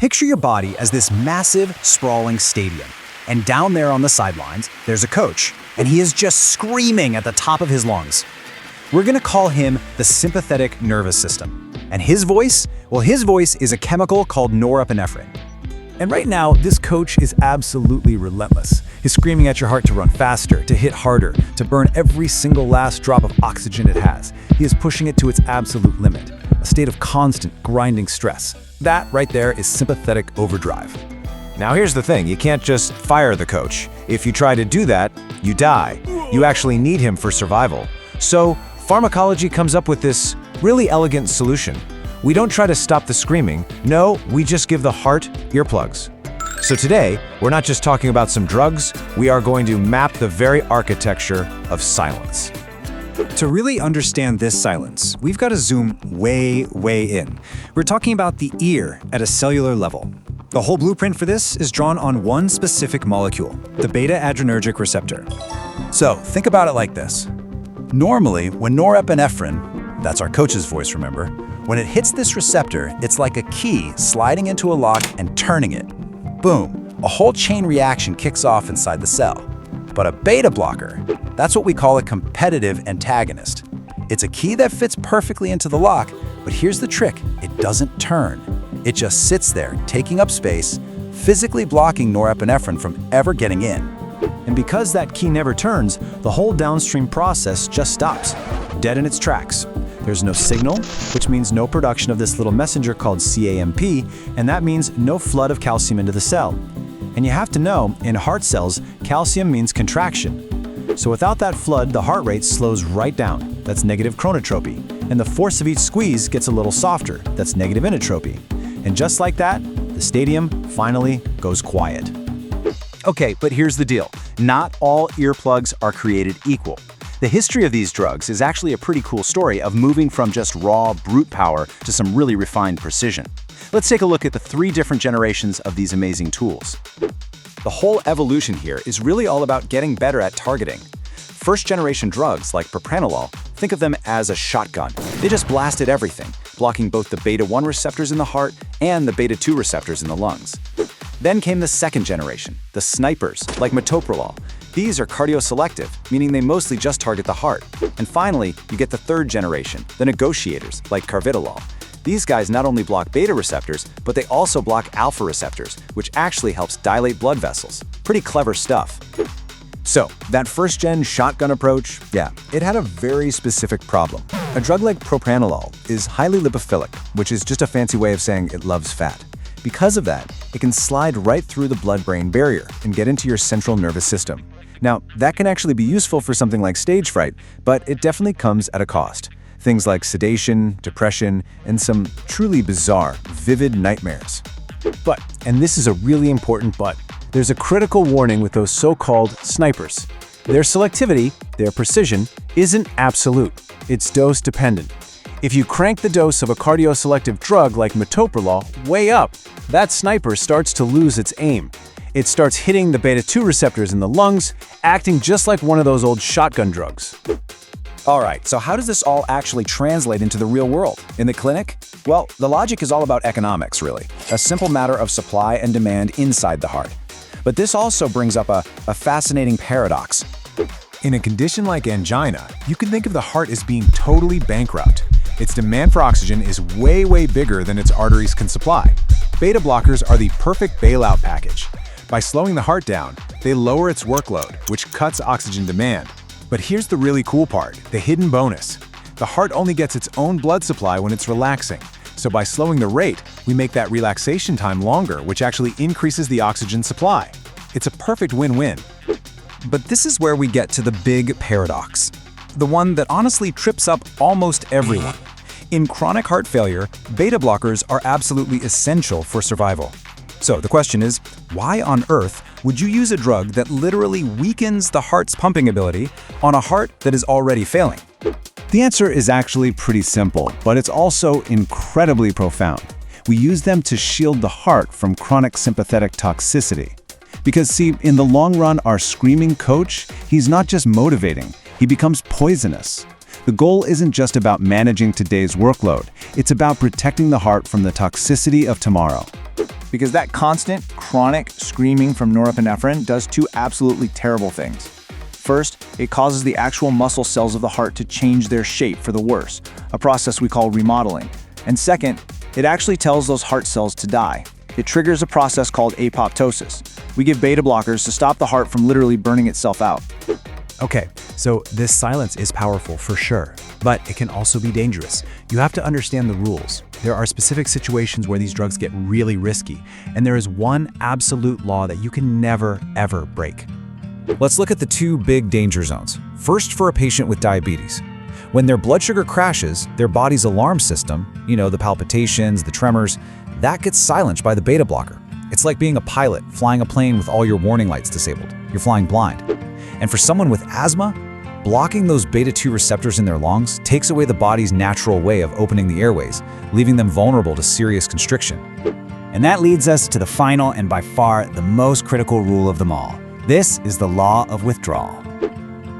Picture your body as this massive, sprawling stadium. And down there on the sidelines, there's a coach, and he is just screaming at the top of his lungs. We're gonna call him the sympathetic nervous system. And his voice? Well, his voice is a chemical called norepinephrine. And right now, this coach is absolutely relentless. He's screaming at your heart to run faster, to hit harder, to burn every single last drop of oxygen it has. He is pushing it to its absolute limit, a state of constant, grinding stress. That right there is sympathetic overdrive. Now here's the thing, you can't just fire the coach. If you try to do that, you die. You actually need him for survival. So, pharmacology comes up with this really elegant solution. We don't try to stop the screaming, no, we just give the heart earplugs. So today, we're not just talking about some drugs, we are going to map the very architecture of silence. To really understand this silence, we've got to zoom way, way in. We're talking about the ear at a cellular level. The whole blueprint for this is drawn on one specific molecule, the beta-adrenergic receptor. So think about it like this. Normally, when norepinephrine, that's our coach's voice, remember, when it hits this receptor, it's like a key sliding into a lock and turning it. Boom, a whole chain reaction kicks off inside the cell. But a beta blocker, that's what we call a competitive antagonist. It's a key that fits perfectly into the lock, but here's the trick, it doesn't turn. It just sits there, taking up space, physically blocking norepinephrine from ever getting in. And because that key never turns, the whole downstream process just stops, dead in its tracks. There's no signal, which means no production of this little messenger called CAMP, and that means no flood of calcium into the cell. And you have to know, in heart cells, calcium means contraction. So without that flood, the heart rate slows right down. That's negative chronotropy. And the force of each squeeze gets a little softer. That's negative inotropy. And just like that, the stadium finally goes quiet. Okay, but here's the deal. Not all earplugs are created equal. The history of these drugs is actually a pretty cool story of moving from just raw, brute power to some really refined precision. Let's take a look at the 3 different generations of these amazing tools. The whole evolution here is really all about getting better at targeting. First-generation drugs like Propranolol, think of them as a shotgun. They just blasted everything, blocking both the beta-1 receptors in the heart and the beta-2 receptors in the lungs. Then came the second generation, the snipers, like Metoprolol. These are cardioselective, meaning they mostly just target the heart. And finally, you get the third generation, the negotiators, like Carvedilol. These guys not only block beta receptors, but they also block alpha receptors, which actually helps dilate blood vessels. Pretty clever stuff. So, that first-gen shotgun approach, yeah, it had a very specific problem. A drug like Propranolol is highly lipophilic, which is just a fancy way of saying it loves fat. Because of that, it can slide right through the blood-brain barrier and get into your central nervous system. Now, that can actually be useful for something like stage fright, but it definitely comes at a cost. Things like sedation, depression, and some truly bizarre, vivid nightmares. But, and this is a really important but, there's a critical warning with those so-called snipers. Their selectivity, their precision, isn't absolute. It's dose-dependent. If you crank the dose of a cardioselective drug like Metoprolol way up, that sniper starts to lose its aim. It starts hitting the beta-2 receptors in the lungs, acting just like one of those old shotgun drugs. Alright, so how does this all actually translate into the real world? In the clinic? Well, the logic is all about economics, really. A simple matter of supply and demand inside the heart. But this also brings up a fascinating paradox. In a condition like angina, you can think of the heart as being totally bankrupt. Its demand for oxygen is way, way bigger than its arteries can supply. Beta blockers are the perfect bailout package. By slowing the heart down, they lower its workload, which cuts oxygen demand. But here's the really cool part, the hidden bonus. The heart only gets its own blood supply when it's relaxing. So by slowing the rate, we make that relaxation time longer, which actually increases the oxygen supply. It's a perfect win-win. But this is where we get to the big paradox. The one that honestly trips up almost everyone. In chronic heart failure, beta blockers are absolutely essential for survival. So the question is, why on earth would you use a drug that literally weakens the heart's pumping ability on a heart that is already failing? The answer is actually pretty simple, but it's also incredibly profound. We use them to shield the heart from chronic sympathetic toxicity. Because see, in the long run, our screaming coach, he's not just motivating, he becomes poisonous. The goal isn't just about managing today's workload, it's about protecting the heart from the toxicity of tomorrow. because that constant, chronic screaming from norepinephrine does two absolutely terrible things. First, it causes the actual muscle cells of the heart to change their shape for the worse, a process we call remodeling. And second, it actually tells those heart cells to die. It triggers a process called apoptosis. We give beta blockers to stop the heart from literally burning itself out. Okay, so this silence is powerful for sure, but it can also be dangerous. You have to understand the rules. There are specific situations where these drugs get really risky, and there is one absolute law that you can never, ever break. Let's look at the two big danger zones. First, for a patient with diabetes. When their blood sugar crashes, their body's alarm system, the palpitations, the tremors, that gets silenced by the beta blocker. It's like being a pilot flying a plane with all your warning lights disabled. You're flying blind. And for someone with asthma, blocking those beta-2 receptors in their lungs takes away the body's natural way of opening the airways, leaving them vulnerable to serious constriction. And that leads us to the final and by far the most critical rule of them all. This is the law of withdrawal.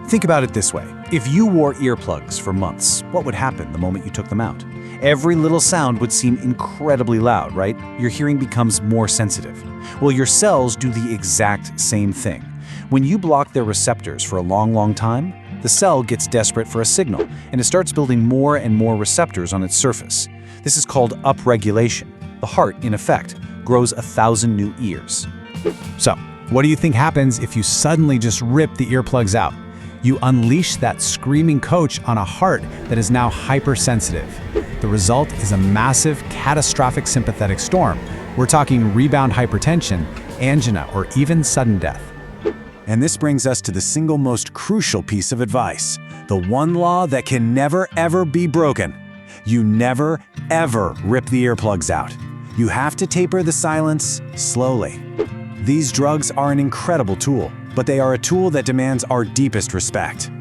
Think about it this way. If you wore earplugs for months, what would happen the moment you took them out? Every little sound would seem incredibly loud, right? Your hearing becomes more sensitive. Well, your cells do the exact same thing. When you block their receptors for a long time, the cell gets desperate for a signal, and it starts building more and more receptors on its surface. This is called upregulation. The heart, in effect, grows 1,000 new ears. So, what do you think happens if you suddenly just rip the earplugs out? You unleash that screaming coach on a heart that is now hypersensitive. The result is a massive, catastrophic sympathetic storm. We're talking rebound hypertension, angina, or even sudden death. And this brings us to the single most crucial piece of advice, the one law that can never ever be broken. You never ever rip the earplugs out. You have to taper the silence slowly. These drugs are an incredible tool, but they are a tool that demands our deepest respect.